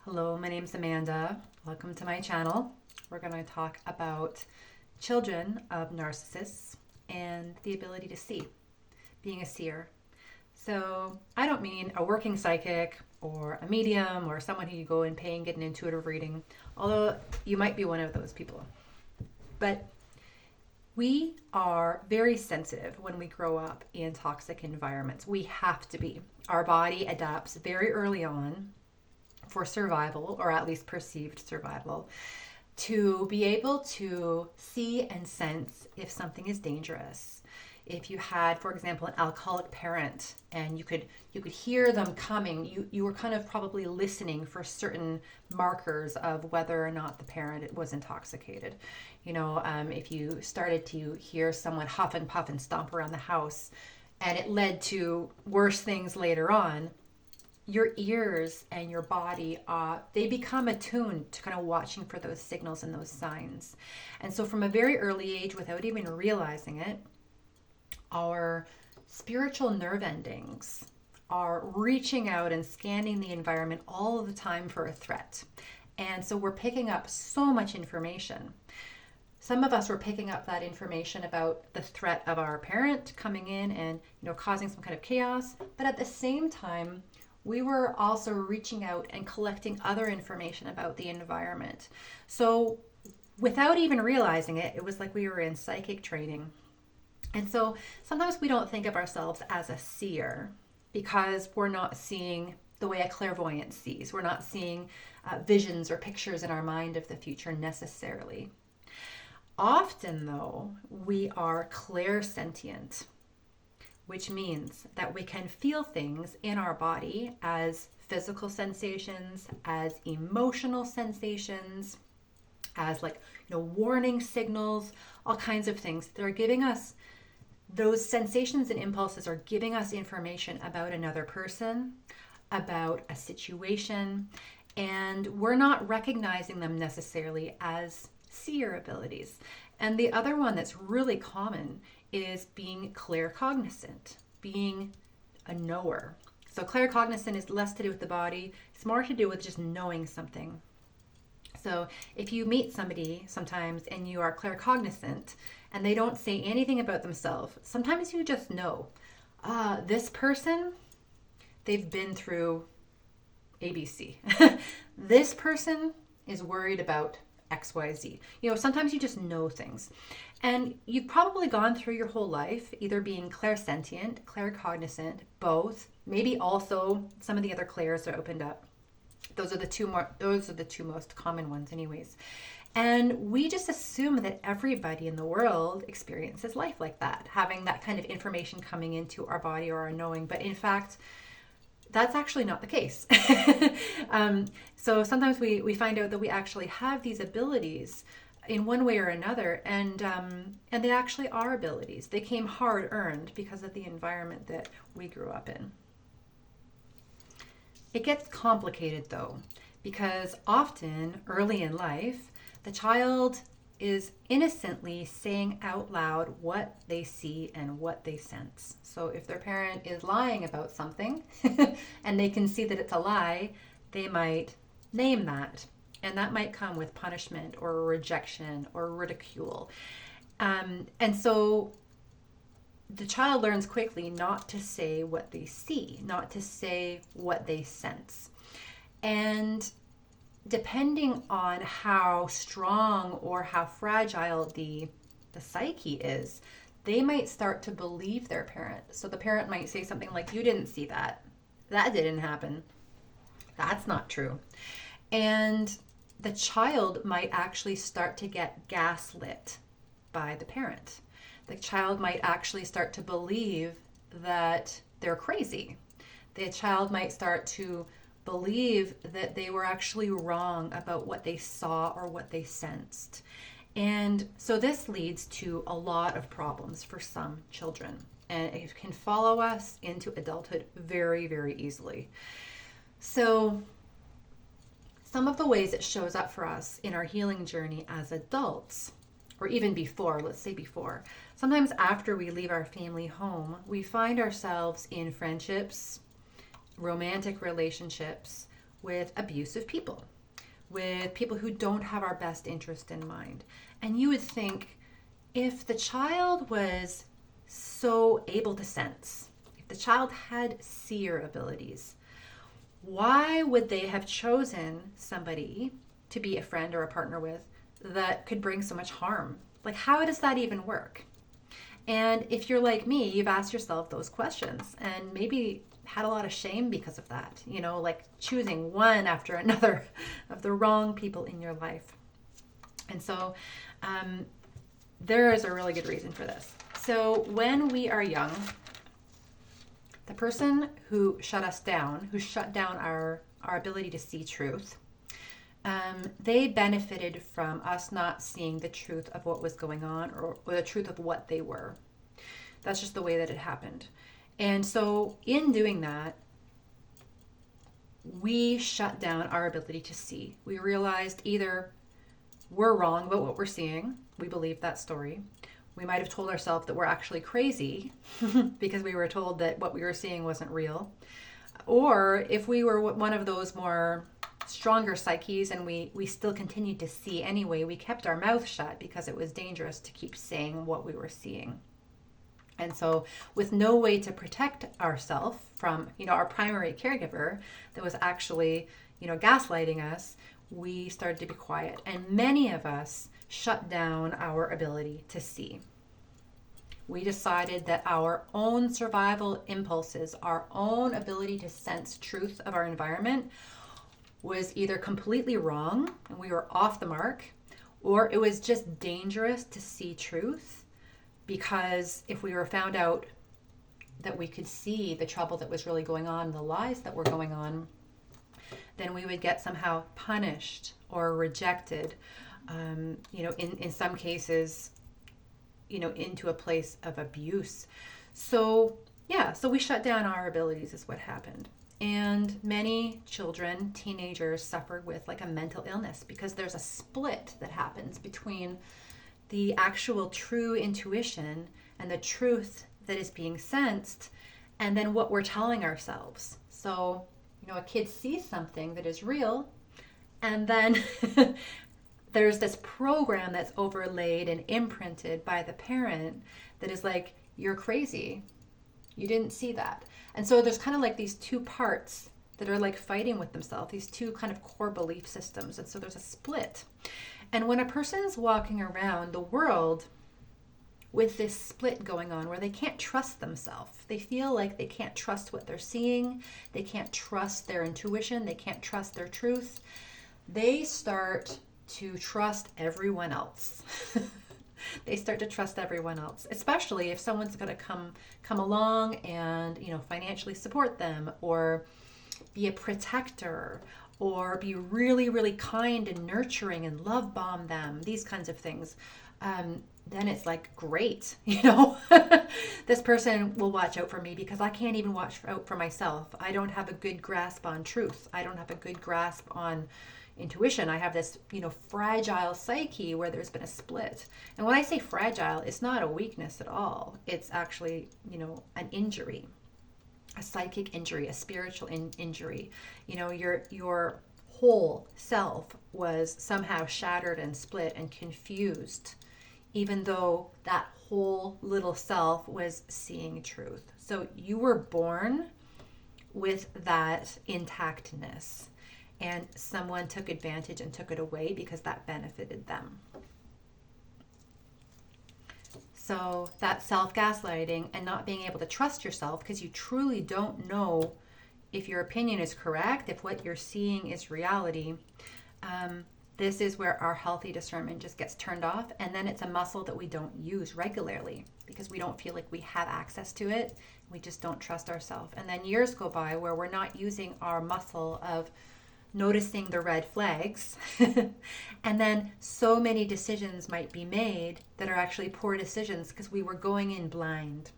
Hello, my name's Amanda. Welcome to my channel. We're going to talk about children of narcissists and the ability to see, being a seer. So I don't mean a working psychic or a medium or someone who you go and pay and get an intuitive reading, although you might be one of those people. But we are very sensitive when we grow up in toxic environments. We have to be. Our body adapts very early on for survival, or at least perceived survival, to be able to see and sense if something is dangerous. If you had, for example, an alcoholic parent and you could hear them coming, you were kind of probably listening for certain markers of whether or not the parent was intoxicated. If you started to hear someone huff and puff and stomp around the house and it led to worse things later on, your ears and your body, they become attuned to kind of watching for those signals and those signs. And so from a very early age, without even realizing it, our spiritual nerve endings are reaching out and scanning the environment all of the time for a threat. And so we're picking up so much information. Some of us were picking up that information about the threat of our parent coming in and causing some kind of chaos. But at the same time, we were also reaching out and collecting other information about the environment. So without even realizing it, it was like we were in psychic training. And so sometimes we don't think of ourselves as a seer because we're not seeing the way a clairvoyant sees. We're not seeing visions or pictures in our mind of the future necessarily. Often, though, we are clairsentient, which means that we can feel things in our body as physical sensations, as emotional sensations, as warning signals, all kinds of things. They're giving us, those sensations and impulses are giving us information about another person, about a situation, and we're not recognizing them necessarily as seer abilities. And the other one that's really common is being claircognizant, being a knower. So claircognizant is less to do with the body. It's more to do with just knowing something. So if you meet somebody sometimes and you are claircognizant and they don't say anything about themselves, sometimes you just know, this person, they've been through ABC. This person is worried about XYZ. Sometimes you just know things. And you've probably gone through your whole life either being clairsentient, claircognizant, both, maybe also some of the other clairs are opened up. Those are the two most common ones anyways. And we just assume that everybody in the world experiences life like that, having that kind of information coming into our body or our knowing. But in fact, that's actually not the case. So sometimes we find out that we actually have these abilities in one way or another, and they actually are abilities. They came hard earned because of the environment that we grew up in. It gets complicated though, because often early in life, the child is innocently saying out loud what they see and what they sense. So if their parent is lying about something and they can see that it's a lie, they might name that. And that might come with punishment or rejection or ridicule. And so the child learns quickly not to say what they see, not to say what they sense. And depending on how strong or how fragile the psyche is, they might start to believe their parent. So the parent might say something like, "You didn't see that. That didn't happen. That's not true." And the child might actually start to get gaslit by the parent. The child might actually start to believe that they're crazy. The child might start to believe that they were actually wrong about what they saw or what they sensed. And so this leads to a lot of problems for some children, and it can follow us into adulthood very, very easily. So some of the ways it shows up for us in our healing journey as adults, or even before, let's say before, sometimes after we leave our family home, we find ourselves in friendships, romantic relationships with abusive people, with people who don't have our best interest in mind. And you would think, if the child was so able to sense, if the child had seer abilities, why would they have chosen somebody to be a friend or a partner with that could bring so much harm? Like, how does that even work? And if you're like me, you've asked yourself those questions and maybe had a lot of shame because of that, you know, like choosing one after another of the wrong people in your life. And so there is a really good reason for this. So when we are young, the person who shut us down, who shut down our ability to see truth, they benefited from us not seeing the truth of what was going on, or the truth of what they were. That's just the way that it happened. And so in doing that, we shut down our ability to see. We realized either we're wrong about what we're seeing, we believed that story. We might have told ourselves that we're actually crazy because we were told that what we were seeing wasn't real. Or if we were one of those more stronger psyches and we still continued to see anyway, we kept our mouth shut because it was dangerous to keep saying what we were seeing. And so with no way to protect ourselves from, our primary caregiver that was actually, gaslighting us, we started to be quiet. And many of us shut down our ability to see. We decided that our own survival impulses, our own ability to sense truth of our environment was either completely wrong and we were off the mark, or it was just dangerous to see truth, because if we were found out that we could see the trouble that was really going on, the lies that were going on, then we would get somehow punished or rejected, in some cases, into a place of abuse. So we shut down our abilities is what happened. And many children, teenagers suffered with like a mental illness because there's a split that happens between the actual true intuition and the truth that is being sensed, and then what we're telling ourselves. So, a kid sees something that is real, and then there's this program that's overlaid and imprinted by the parent that is like, you're crazy. You didn't see that. And so there's kind of like these two parts that are like fighting with themselves, these two kind of core belief systems. And so there's a split. And when a person's walking around the world with this split going on where they can't trust themselves, they feel like they can't trust what they're seeing, they can't trust their intuition, they can't trust their truth, they start to trust everyone else. They start to trust everyone else, especially if someone's going to come along and, financially support them, or be a protector, or be really, really kind and nurturing and love bomb them, these kinds of things. Then it's like, great, this person will watch out for me because I can't even watch out for myself. I don't have a good grasp on truth. I don't have a good grasp on intuition. I have this, fragile psyche where there's been a split. And when I say fragile, it's not a weakness at all. It's actually, an injury, a psychic injury, a spiritual injury. Your whole self was somehow shattered and split and confused, even though that whole little self was seeing truth. So you were born with that intactness, and someone took advantage and took it away because that benefited them. So that self-gaslighting and not being able to trust yourself because you truly don't know if your opinion is correct, if what you're seeing is reality, this is where our healthy discernment just gets turned off, and then it's a muscle that we don't use regularly because we don't feel like we have access to it. We just don't trust ourselves. And then years go by where we're not using our muscle of noticing the red flags, and then so many decisions might be made that are actually poor decisions because we were going in blind.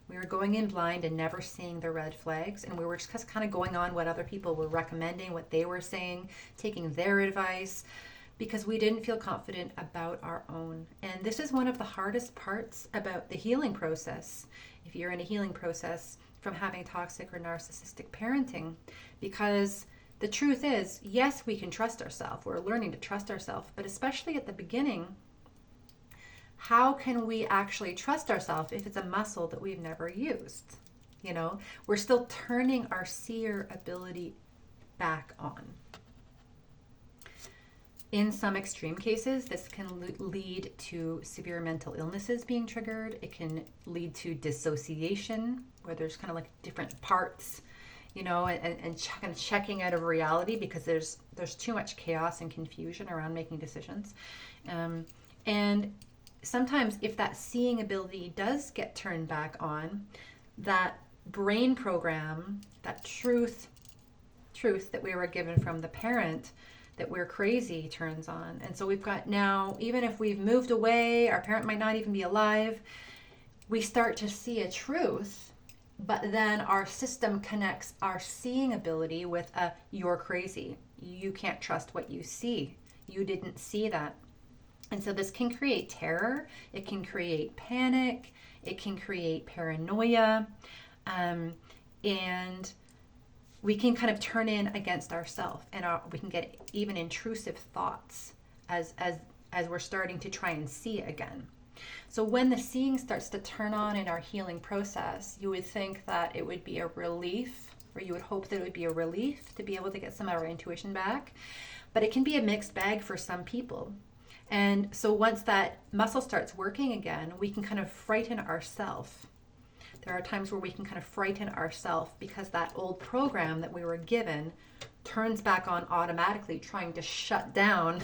We were going in blind and never seeing the red flags, and we were just kind of going on what other people were recommending, what they were saying, taking their advice, because we didn't feel confident about our own. And this is one of the hardest parts about the healing process, if you're in a healing process from having toxic or narcissistic parenting, because the truth is, yes, we can trust ourselves. We're learning to trust ourselves, but especially at the beginning, how can we actually trust ourselves if it's a muscle that we've never used? You know, we're still turning our seer ability back on. In some extreme cases, this can lead to severe mental illnesses being triggered. It can lead to dissociation, where there's kind of like different parts, you know, and kind of checking out of reality because there's too much chaos and confusion around making decisions. And sometimes if that seeing ability does get turned back on, that brain program, that truth that we were given from the parent, that we're crazy, turns on. And so we've got now, even if we've moved away, our parent might not even be alive, we start to see a truth, but then our system connects our seeing ability with a, you're crazy. You can't trust what you see. You didn't see that. And so this can create terror. It can create panic. It can create paranoia. And we can kind of turn in against ourselves, and we can get even intrusive thoughts as we're starting to try and see again. So when the seeing starts to turn on in our healing process, you would think that it would be a relief, or you would hope that it would be a relief to be able to get some of our intuition back. But it can be a mixed bag for some people. And so once that muscle starts working again, we can kind of frighten ourselves. There are times where we can kind of frighten ourselves because that old program that we were given turns back on automatically, trying to shut down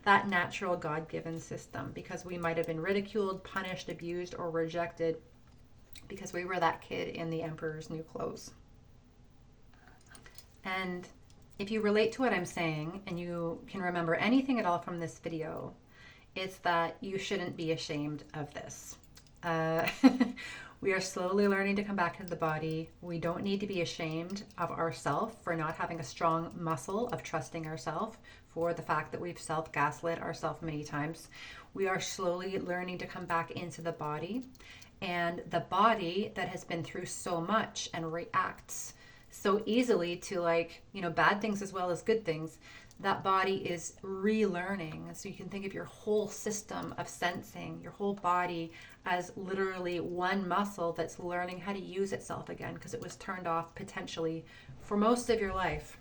that natural God-given system, because we might have been ridiculed, punished, abused, or rejected because we were that kid in the emperor's new clothes. And if you relate to what I'm saying and you can remember anything at all from this video, it's that you shouldn't be ashamed of this. We are slowly learning to come back into the body. We don't need to be ashamed of ourselves for not having a strong muscle of trusting ourselves, for the fact that we've self-gaslit ourselves many times. We are slowly learning to come back into the body, and the body that has been through so much and reacts so easily to, like, you know, bad things as well as good things, that body is relearning. So you can think of your whole system of sensing, your whole body, as literally one muscle that's learning how to use itself again, because it was turned off potentially for most of your life.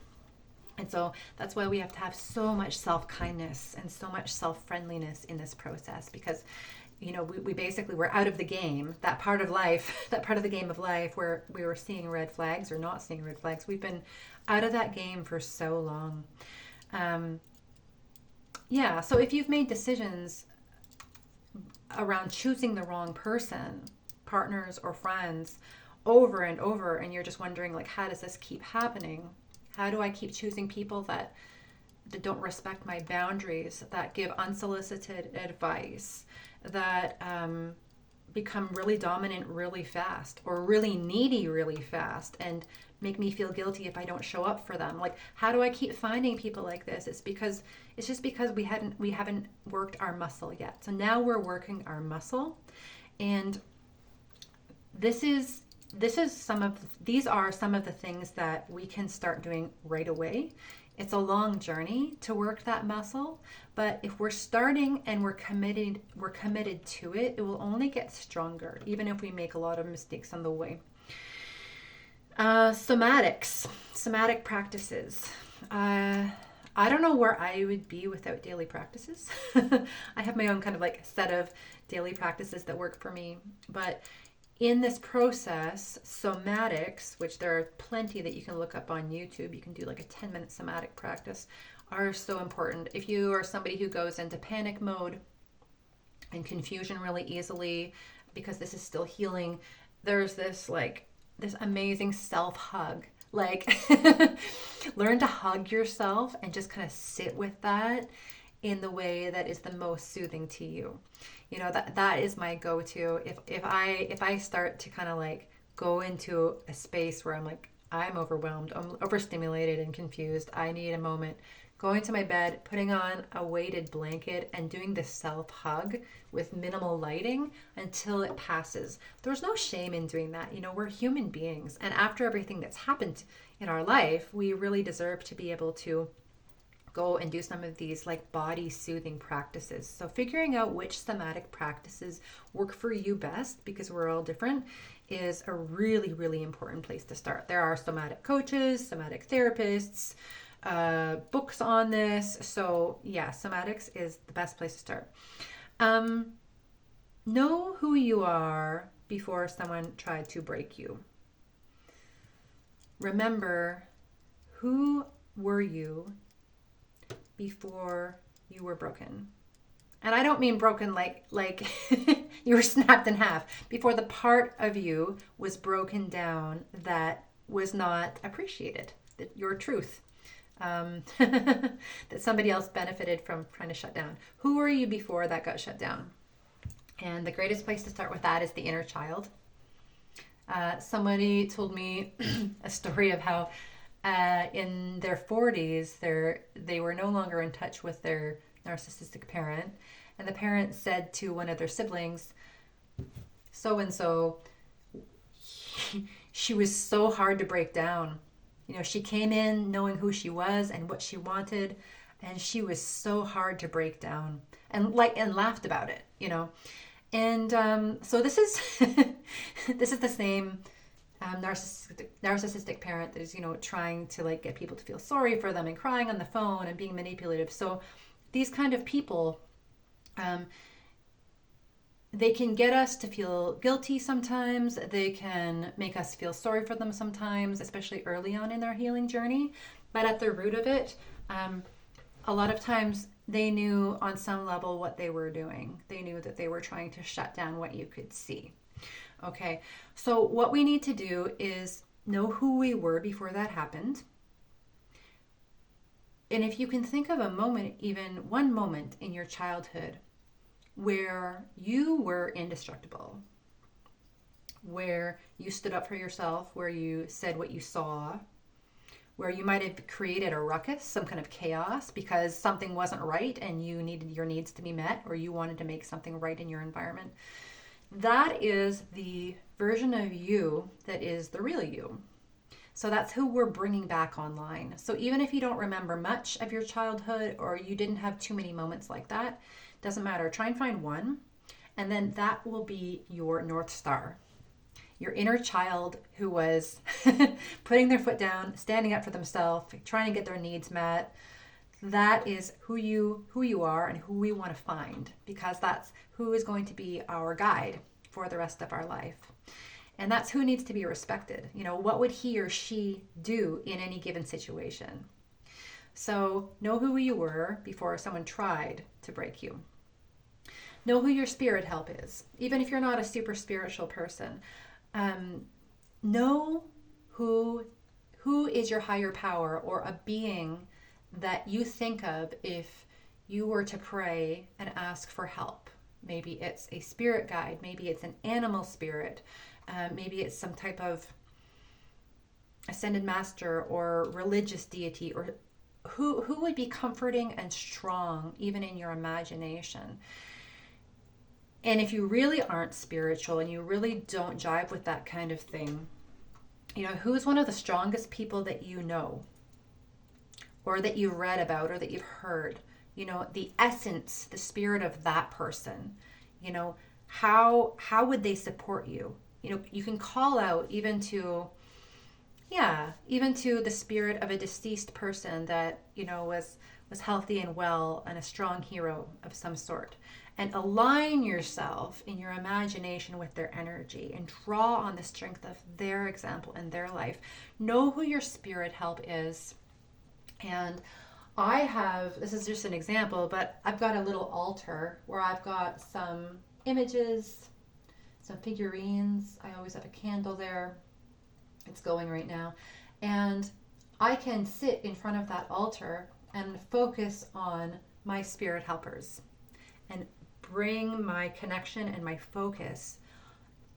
And so that's why we have to have so much self-kindness and so much self-friendliness in this process, because, you know, we basically were out of the game, that part of life, that part of the game of life where we were seeing red flags or not seeing red flags. We've been out of that game for so long. So if you've made decisions around choosing the wrong person, partners or friends, over and over, and you're just wondering, like, how does this keep happening? How do I keep choosing people that don't respect my boundaries, that give unsolicited advice, that become really dominant really fast, or really needy really fast, and make me feel guilty if I don't show up for them? Like, how do I keep finding people like this? It's just because we haven't worked our muscle yet. So now we're working our muscle, and these are some of the things that we can start doing right away. It's a long journey to work that muscle, but if we're starting and we're committed to it, it will only get stronger, even if we make a lot of mistakes on the way. Somatic practices. I don't know where I would be without daily practices. I have my own kind of like set of daily practices that work for me, but in this process, somatics, which there are plenty that you can look up on YouTube, you can do like a 10-minute somatic practice, are so important. If you are somebody who goes into panic mode and confusion really easily, because this is still healing, there's this amazing self-hug. Like, learn to hug yourself and just kind of sit with that in the way that is the most soothing to you. You know, that is my go-to. If I start to kind of like go into a space where I'm like, I'm overwhelmed, I'm overstimulated and confused, I need a moment, going to my bed, putting on a weighted blanket and doing this self-hug with minimal lighting until it passes. There's no shame in doing that. You know, we're human beings. And after everything that's happened in our life, we really deserve to be able to go and do some of these like body soothing practices. So figuring out which somatic practices work for you best, because we're all different, is a really, really important place to start. There are somatic coaches, somatic therapists, books on this. So yeah, somatics is the best place to start. Know who you are before someone tried to break you. Remember, who were you before you were broken? And I don't mean broken like you were snapped in half. Before the part of you was broken down that was not appreciated, that your truth, that somebody else benefited from trying to shut down. Who were you before that got shut down? And the greatest place to start with that is the inner child. Somebody told me a story of how in their 40s, they were no longer in touch with their narcissistic parent. And the parent said to one of their siblings, so-and-so, she was so hard to break down. You know, she came in knowing who she was and what she wanted, and she was so hard to break down, and laughed about it, you know. And so this is this is the same narcissistic parent that is, you know, trying to like get people to feel sorry for them and crying on the phone and being manipulative. So these kind of people, they can get us to feel guilty sometimes. They can make us feel sorry for them sometimes, especially early on in their healing journey. But at the root of it, a lot of times they knew on some level what they were doing. They knew that they were trying to shut down what you could see. Okay, so what we need to do is know who we were before that happened. And if you can think of a moment, even one moment in your childhood where you were indestructible, where you stood up for yourself, where you said what you saw, where you might have created a ruckus, some kind of chaos because something wasn't right and you needed your needs to be met, or you wanted to make something right in your environment. That is the version of you that is the real you. So that's who we're bringing back online. So even if you don't remember much of your childhood, or you didn't have too many moments like that, doesn't matter. Try and find one, and then that will be your North Star. Your inner child who was putting their foot down, standing up for themselves, trying to get their needs met. That is who you are and who we want to find, because that's who is going to be our guide for the rest of our life. And that's who needs to be respected. You know, what would he or she do in any given situation? So know who you were before someone tried to break you. Know who your spirit help is. Even if you're not a super spiritual person, know who is your higher power, or a being that you think of if you were to pray and ask for help. Maybe it's a spirit guide, maybe it's an animal spirit, maybe it's some type of ascended master or religious deity, or who would be comforting and strong even in your imagination. And if you really aren't spiritual and you really don't jive with that kind of thing, you know, who's one of the strongest people that you know, or that you've read about, or that you've heard? You know, the essence, the spirit of that person. You know, how would they support you? You know, you can call out even to the spirit of a deceased person that, you know, was healthy and well and a strong hero of some sort, and align yourself in your imagination with their energy and draw on the strength of their example in their life. Know who your spirit help is. And this is just an example, but I've got a little altar where I've got some images, some figurines. I always have a candle there. It's going right now. And I can sit in front of that altar and focus on my spirit helpers and bring my connection and my focus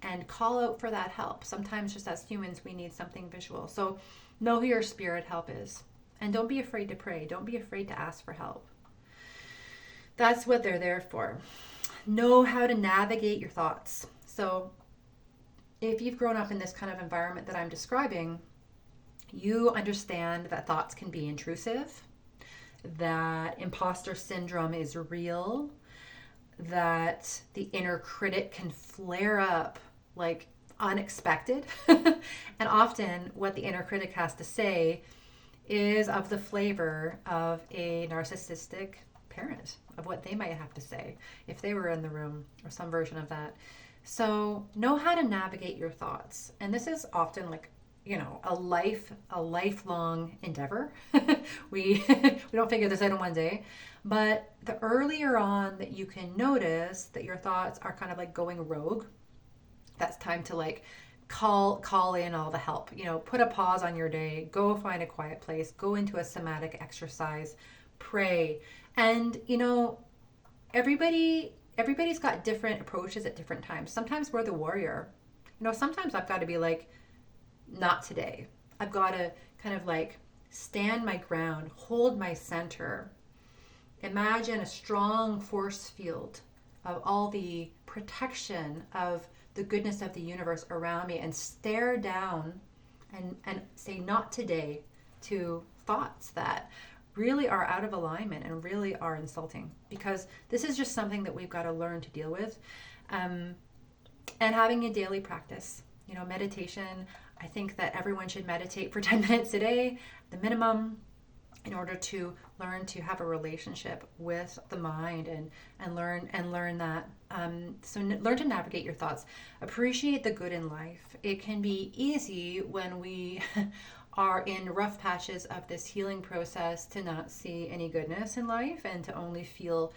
and call out for that help. Sometimes just as humans, we need something visual. So know who your spirit help is. And don't be afraid to pray. Don't be afraid to ask for help. That's what they're there for. Know how to navigate your thoughts. So if you've grown up in this kind of environment that I'm describing, You understand that thoughts can be intrusive, that imposter syndrome is real, that the inner critic can flare up like unexpected. And often what the inner critic has to say is of the flavor of a narcissistic parent, of what they might have to say if they were in the room, or some version of that. So know how to navigate your thoughts. And this is often like, a lifelong endeavor. we we don't figure this out in one day. But the earlier on that you can notice that your thoughts are kind of like going rogue, that's time to like call in all the help. Put a pause on your day, go find a quiet place, go into a somatic exercise, pray. And everybody's got different approaches at different times. Sometimes we're the warrior. Sometimes I've got to be like, not today. I've got to kind of like stand my ground, hold my center. Imagine a strong force field of all the protection of the goodness of the universe around me, and stare down and say not today to thoughts that really are out of alignment and really are insulting, because this is just something that we've got to learn to deal with. And having a daily practice, meditation. I think that everyone should meditate for 10 minutes a day, the minimum, in order to learn to have a relationship with the mind and learn that. Learn to navigate your thoughts. Appreciate the good in life. It can be easy when we are in rough patches of this healing process to not see any goodness in life, and to only feel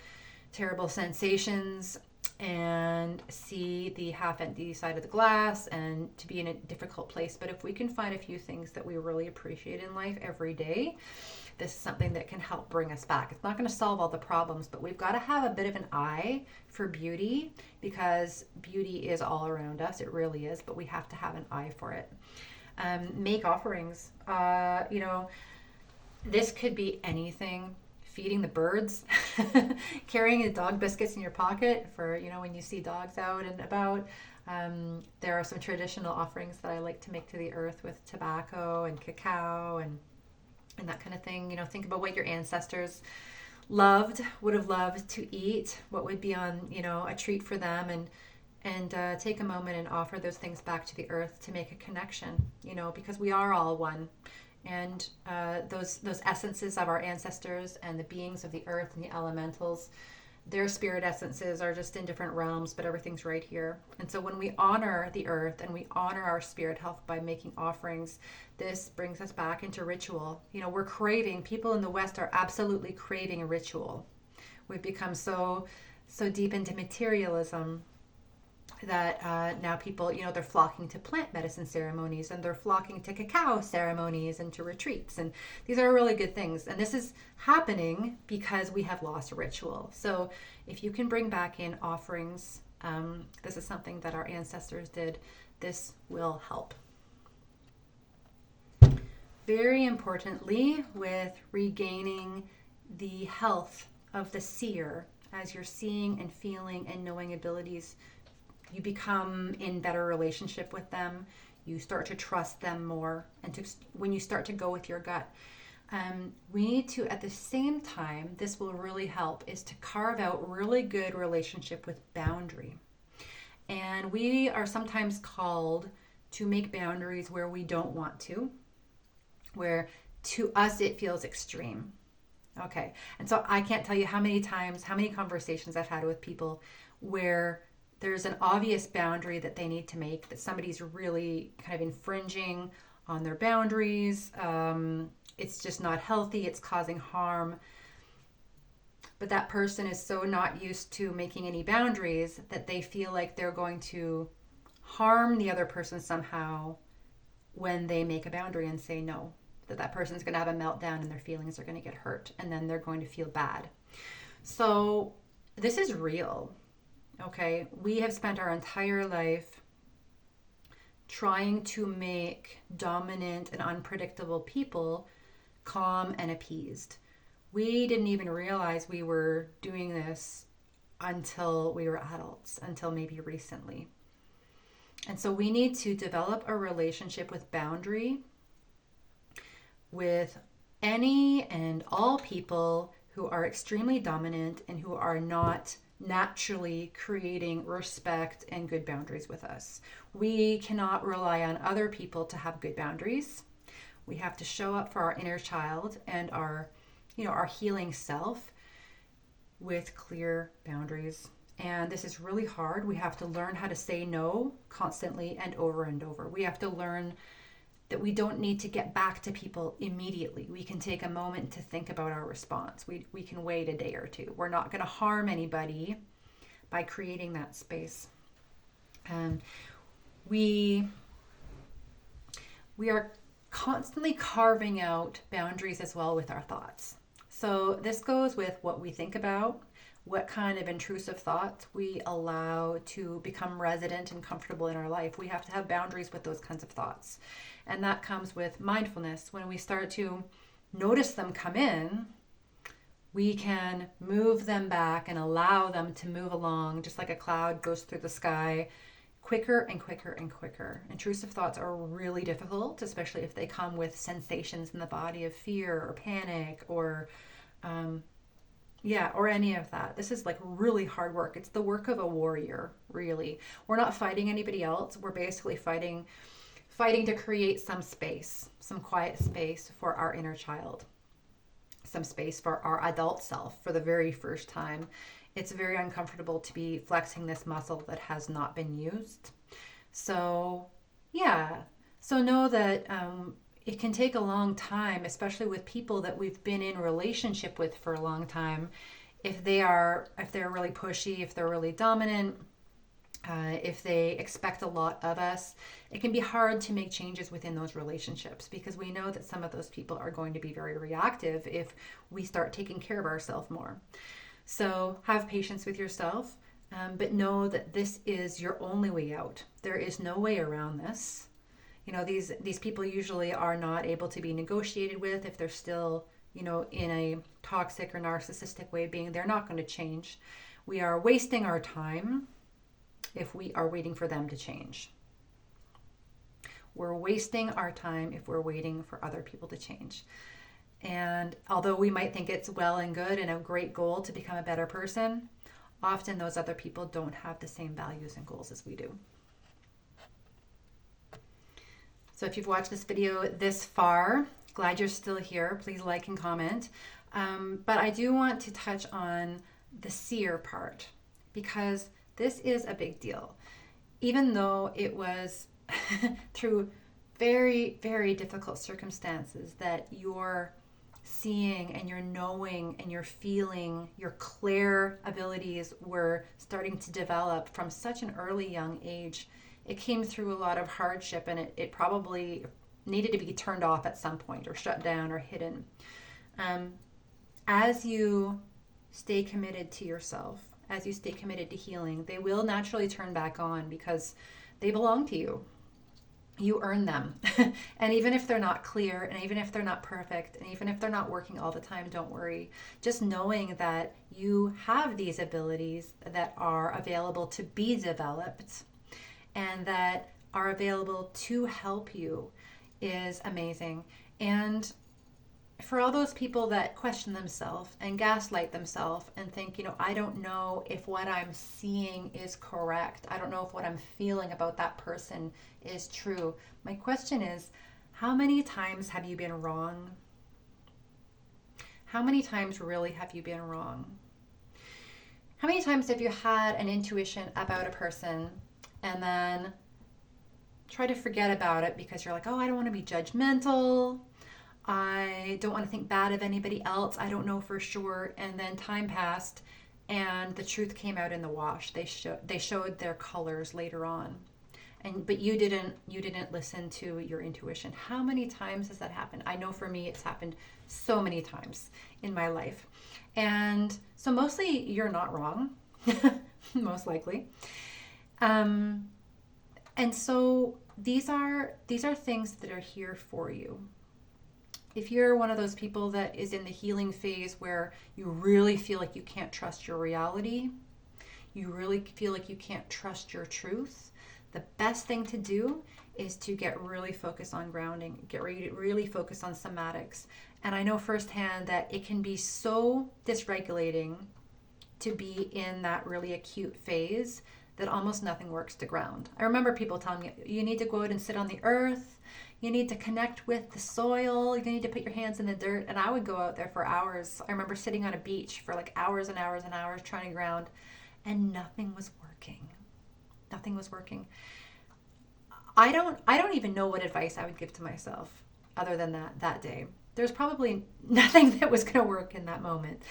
terrible sensations and see the half empty side of the glass, and to be in a difficult place. But if we can find a few things that we really appreciate in life every day, this is something that can help bring us back. It's not going to solve all the problems, but we've got to have a bit of an eye for beauty, because beauty is all around us. It really is, but we have to have an eye for it. Make offerings. This could be anything. Feeding the birds, carrying the dog biscuits in your pocket for, when you see dogs out and about. There are some traditional offerings that I like to make to the earth with tobacco and cacao and that kind of thing. Think about what your ancestors would have loved to eat, what would be on, a treat for them, and take a moment and offer those things back to the earth to make a connection, because we are all one. And those essences of our ancestors and the beings of the earth and the elementals, their spirit essences are just in different realms, but everything's right here. And so when we honor the earth and we honor our spirit health by making offerings, this brings us back into ritual. People in the West are absolutely craving a ritual. We've become so deep into materialism that now people, they're flocking to plant medicine ceremonies, and they're flocking to cacao ceremonies and to retreats. And these are really good things. And this is happening because we have lost ritual. So if you can bring back in offerings, this is something that our ancestors did. This will help. Very importantly, with regaining the health of the seer, as you're seeing and feeling and knowing abilities, you become in better relationship with them. You start to trust them more. And when you start to go with your gut, we need to, at the same time, this will really help, is to carve out really good relationship with boundary. And we are sometimes called to make boundaries where we don't want to, where to us it feels extreme. Okay. And so I can't tell you how many conversations I've had with people where there's an obvious boundary that they need to make, that somebody's really kind of infringing on their boundaries. It's just not healthy. It's causing harm. But that person is so not used to making any boundaries that they feel like they're going to harm the other person somehow when they make a boundary and say no. That person's going to have a meltdown and their feelings are going to get hurt, and then they're going to feel bad. So this is real. Okay, we have spent our entire life trying to make dominant and unpredictable people calm and appeased. We didn't even realize we were doing this until we were adults, until maybe recently. And so we need to develop a relationship with boundary with any and all people who are extremely dominant and who are not naturally creating respect and good boundaries with us. We cannot rely on other people to have good boundaries. We have to show up for our inner child and our healing self with clear boundaries. And this is really hard. We have to learn how to say no constantly and over. We have to learn that we don't need to get back to people immediately. We can take a moment to think about our response. We can wait a day or two. We're not going to harm anybody by creating that space. We are constantly carving out boundaries as well with our thoughts. So this goes with what we think about, what kind of intrusive thoughts we allow to become resident and comfortable in our life. We have to have boundaries with those kinds of thoughts. And that comes with mindfulness. When we start to notice them come in, we can move them back and allow them to move along, just like a cloud goes through the sky, quicker and quicker and quicker. Intrusive thoughts are really difficult, especially if they come with sensations in the body of fear or panic or any of that. This is like really hard work. It's the work of a warrior, really. We're not fighting anybody else. We're basically fighting to create some space, some quiet space for our inner child, some space for our adult self for the very first time. It's very uncomfortable to be flexing this muscle that has not been used. So know that it can take a long time, especially with people that we've been in relationship with for a long time. If they're really pushy, if they're really dominant, if they expect a lot of us, it can be hard to make changes within those relationships because we know that some of those people are going to be very reactive if we start taking care of ourselves more. So have patience with yourself, but know that this is your only way out. There is no way around this. These people usually are not able to be negotiated with if they're still, in a toxic or narcissistic way of being. They're not going to change. We are wasting our time if we are waiting for them to change. We're wasting our time if we're waiting for other people to change. And although we might think it's well and good and a great goal to become a better person, often those other people don't have the same values and goals as we do. So if you've watched this video this far, glad you're still here. Please like and comment. But I do want to touch on the seer part because this is a big deal. Even though it was through very, very difficult circumstances that you're seeing and you're knowing and you're feeling, your clair abilities were starting to develop from such an early young age. It came through a lot of hardship and it probably needed to be turned off at some point or shut down or hidden. As you stay committed to yourself, as you stay committed to healing, they will naturally turn back on because they belong to you. You earn them. And even if they're not clear, and even if they're not perfect, and even if they're not working all the time, don't worry. Just knowing that you have these abilities that are available to be developed and that are available to help you is amazing. And for all those people that question themselves and gaslight themselves and think, I don't know if what I'm seeing is correct. I don't know if what I'm feeling about that person is true. My question is, how many times have you been wrong? How many times really have you been wrong? How many times have you had an intuition about a person and then try to forget about it because you're like, oh, I don't want to be judgmental. I don't want to think bad of anybody else. I don't know for sure. And then time passed and the truth came out in the wash. They showed their colors later on. But you didn't listen to your intuition. How many times has that happened? I know for me it's happened so many times in my life. And so mostly you're not wrong, most likely. And so these are things that are here for you. If you're one of those people that is in the healing phase where you really feel like you can't trust your reality, you really feel like you can't trust your truth, the best thing to do is to get really focused on grounding, get really focused on somatics. And I know firsthand that it can be so dysregulating to be in that really acute phase that almost nothing works to ground. I remember people telling me, you need to go out and sit on the earth, you need to connect with the soil, you need to put your hands in the dirt. And I would go out there for hours. I remember sitting on a beach for like hours and hours and hours trying to ground, and nothing was working. Nothing was working. I don't even know what advice I would give to myself other than that day. There's probably nothing that was going to work in that moment.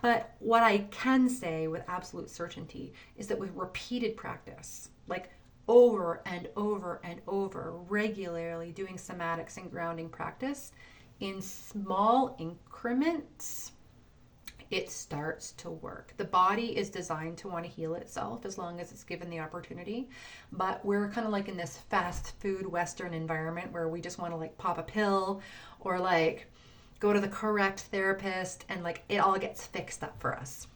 But what I can say with absolute certainty is that with repeated practice, like over and over and over, regularly doing somatics and grounding practice in small increments, it starts to work. The body is designed to want to heal itself as long as it's given the opportunity. But we're kind of like in this fast food Western environment where we just want to like pop a pill or like go to the correct therapist and like it all gets fixed up for us,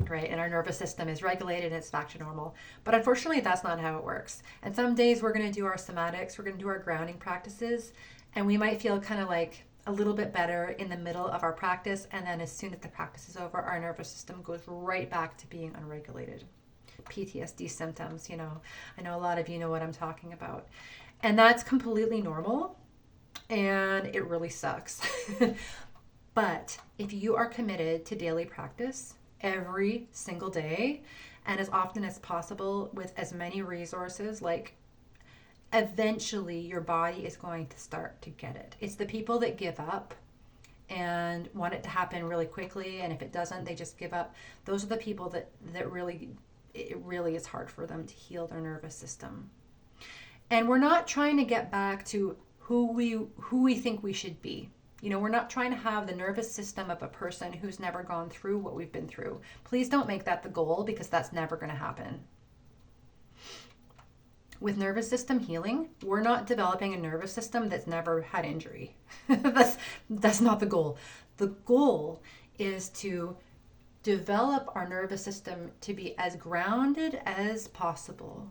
right? And our nervous system is regulated and it's back to normal. But unfortunately, that's not how it works. And some days we're going to do our somatics, we're going to do our grounding practices, and we might feel kind of like a little bit better in the middle of our practice. And then as soon as the practice is over, our nervous system goes right back to being unregulated. PTSD symptoms, you know, I know a lot of you know what I'm talking about. And that's completely normal. And it really sucks. But if you are committed to daily practice every single day and as often as possible with as many resources, like eventually your body is going to start to get it. It's the people that give up and want it to happen really quickly, and if it doesn't, they just give up. Those are the people that really, it really is hard for them to heal their nervous system. And we're not trying to get back to who we think we should be. You know, we're not trying to have the nervous system of a person who's never gone through what we've been through. Please don't make that the goal, because that's never going to happen. With nervous system healing, we're not developing a nervous system that's never had injury. That's not the goal. The goal is to develop our nervous system to be as grounded as possible,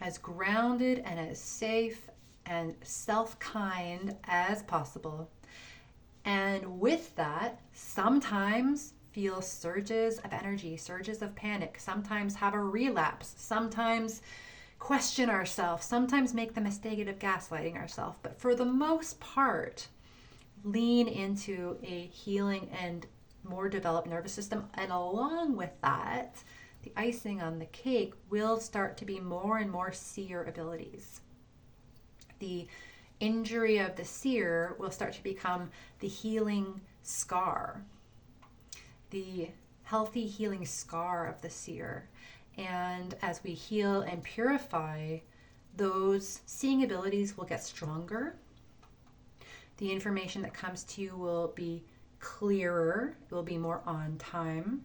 as grounded and as safe and self-kind as possible. And with that, sometimes feel surges of energy, surges of panic, sometimes have a relapse, sometimes question ourselves, sometimes make the mistake of gaslighting ourselves. But for the most part, lean into a healing and more developed nervous system. And along with that, the icing on the cake will start to be more and more seer abilities. The injury of the seer will start to become the healing scar, the healthy healing scar of the seer. And as we heal and purify, those seeing abilities will get stronger. The information that comes to you will be clearer. It will be more on time.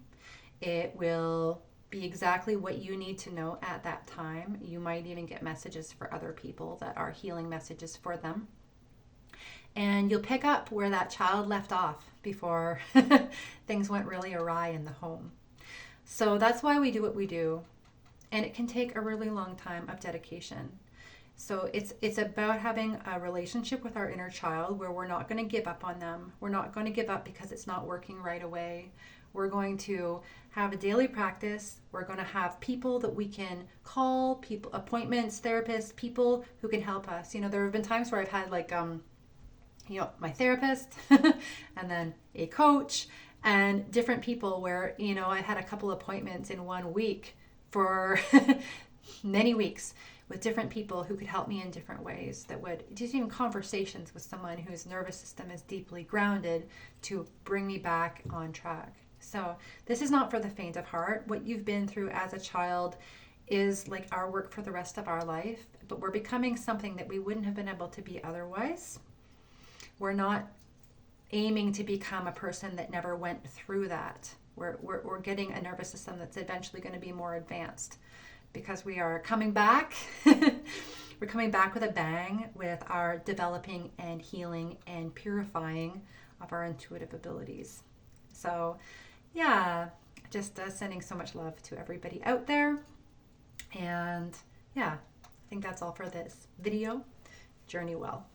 It will be exactly what you need to know at that time. You might even get messages for other people that are healing messages for them. And you'll pick up where that child left off before things went really awry in the home. So that's why we do what we do. And it can take a really long time of dedication. So it's about having a relationship with our inner child where we're not going to give up on them. We're not going to give up because it's not working right away. We're going to have a daily practice. We're going to have people that we can call, people, appointments, therapists, people who can help us. You know, there have been times where I've had like, my therapist and then a coach and different people where, you know, I had a couple appointments in 1 week for many weeks with different people who could help me in different ways, that would just even conversations with someone whose nervous system is deeply grounded to bring me back on track. So this is not for the faint of heart. What you've been through as a child is like our work for the rest of our life, but we're becoming something that we wouldn't have been able to be otherwise. We're not aiming to become a person that never went through that. We're getting a nervous system that's eventually going to be more advanced, because we are coming back. We're coming back with a bang with our developing and healing and purifying of our intuitive abilities. So yeah, just sending so much love to everybody out there. And yeah, think that's all for this video. Journey well.